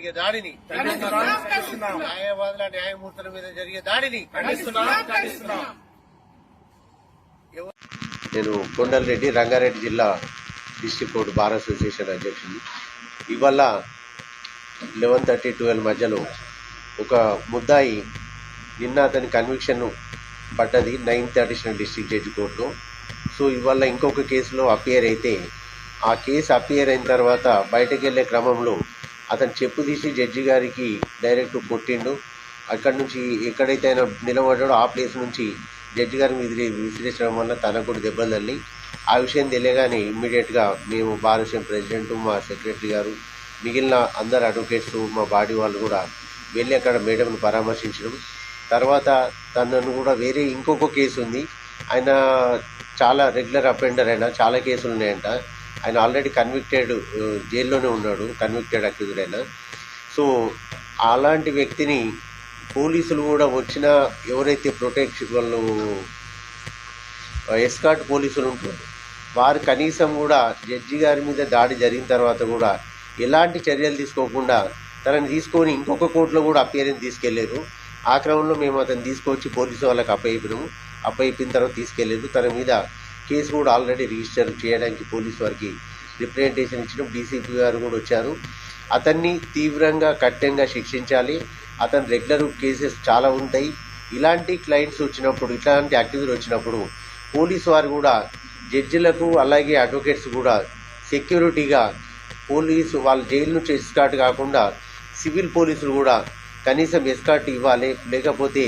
జరిగే దాడిని, న్యాయవాదుల న్యాయమూర్తుల మీద జరిగే దాడిని నేను కొండలరెడ్డి, రంగారెడ్డి జిల్లా డిస్ట్రిక్ట్ కోర్టు బార్ అసోసియేషన్ అధ్యక్షుడు. ఇవాళ 11:30 12 మధ్యలో ఒక ముద్దాయి నిన్న అతని కన్విక్షన్ పడ్డది 9th అడిషనల్ డిస్ట్రిక్ట్ జడ్జి కోర్టులో. సో ఇవాళ ఇంకొక కేసులో అపియర్ అయితే ఆ కేసు అపియర్ అయిన తర్వాత బయటకు వెళ్ళే క్రమంలో అతను చెప్పు తీసి జడ్జి గారికి డైరెక్ట్ కొట్టిండు. అక్కడి నుంచి ఎక్కడైతే ఆయన నిలబడ్డాడో ఆ ప్లేస్ నుంచి జడ్జి గారి మీద విసిరేసడం వల్ల తనకు కూడా దెబ్బలు తల్లి. ఆ విషయం తెలియగానే ఇమ్మీడియట్గా మేము బార్ అసోసియేషన్ ప్రెసిడెంట్, మా సెక్రటరీ గారు, మిగిలిన అందరు అడ్వకేట్స్, మా బాడీ వాళ్ళు కూడా వెళ్ళి అక్కడ మేడంను పరామర్శించడం. తర్వాత తనను కూడా వేరే ఇంకొక కేసు ఉంది, ఆయన చాలా రెగ్యులర్ అఫెండర్, అయినా చాలా కేసులు ఉన్నాయంట. ఆయన ఆల్రెడీ కన్విక్టెడ్, జైల్లోనే ఉన్నాడు, కన్విక్టెడ్ అక్యూజ్డ్ అయినా. సో అలాంటి వ్యక్తిని పోలీసులు కూడా వచ్చిన ఎవరైతే ప్రొటెక్షన్ వాళ్ళు ఎస్కార్ట్ పోలీసులు ఉంటారు వారు కనీసం కూడా జడ్జి గారి మీద దాడి జరిగిన తర్వాత కూడా ఎలాంటి చర్యలు తీసుకోకుండా తనని తీసుకొని ఇంకొక కోర్టులో కూడా అప్పీరెన్స్ తీసుకెళ్లారు. ఆ క్రమంలో మేము అతను తీసుకొచ్చి పోలీసు వాళ్ళకి అప్పయిపోయిన తర్వాత తీసుకెళ్లారు. తన మీద కేసు కూడా ఆల్రెడీ రిజిస్టర్ చేయడానికి పోలీసు వారికి రిప్రజెంటేషన్ ఇచ్చిన డీసీపీ గారు కూడా వచ్చారు. అతన్ని తీవ్రంగా కఠినంగా శిక్షించాలి. అతను రెగ్యులర్ కేసెస్ చాలా ఉంటాయి. ఇలాంటి క్లయింట్స్ వచ్చినప్పుడు, ఇట్లాంటి యాక్టివిటీలు వచ్చినప్పుడు పోలీసు వారు కూడా జడ్జిలకు అలాగే అడ్వకేట్స్ కూడా సెక్యూరిటీగా పోలీసు వాళ్ళ జైలు నుంచి ఎస్కార్ట్ కాకుండా సివిల్ పోలీసులు కూడా కనీసం ఎస్కార్ట్ ఇవ్వాలి. లేకపోతే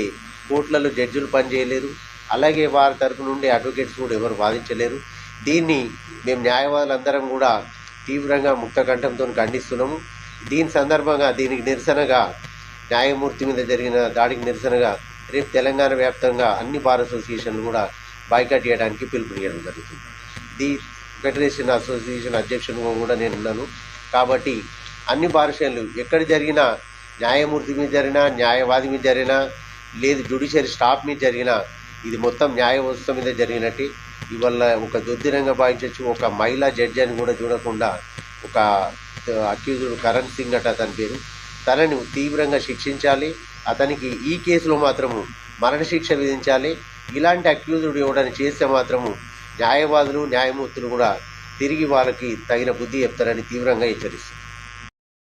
కోర్టులలో జడ్జిలు పనిచేయలేరు, అలాగే వారి తరపు నుండి అడ్వకేట్స్ కూడా ఎవరు వాదించలేరు. దీన్ని మేము న్యాయవాదులందరం కూడా తీవ్రంగా ముక్తకంఠంతో ఖండిస్తున్నాము. దీని సందర్భంగా దీనికి నిరసనగా, న్యాయమూర్తి మీద జరిగిన దాడికి నిరసనగా రేపు తెలంగాణ వ్యాప్తంగా అన్ని బార్ అసోసియేషన్లు కూడా బాయ్కాట్ చేయడానికి పిలుపునియడం జరుగుతుంది. ది ఫెడరేషన్ అసోసియేషన్ అధ్యక్షునిగా కూడా నేను ఉన్నాను. కాబట్టి అన్ని బార్ అసోసియేషన్లు ఎక్కడ జరిగినా, న్యాయమూర్తి మీద జరిగినా, న్యాయవాది మీద జరిగినా, లేదు జ్యుడిషియరీ స్టాఫ్ మీద జరిగినా, ఇది మొత్తం న్యాయ వ్యవస్థ మీద జరిగినట్టు. ఇవల్ల ఒక దుర్దినంగా భావించవచ్చు. ఒక మహిళా జడ్జి అని కూడా చూడకుండా ఒక అక్యూజ్డ్ కరణ్ సింగ్ అట అతని పేరు, తనని తీవ్రంగా శిక్షించాలి. అతనికి ఈ కేసులో మాత్రము మరణశిక్ష విధించాలి. ఇలాంటి అక్యూజ్డ్ ఎవడని చేస్తే మాత్రము న్యాయవాదులు, న్యాయమూర్తులు కూడా తిరిగి వాళ్ళకి తగిన బుద్ధి చెప్తారని తీవ్రంగా హెచ్చరిస్తారు.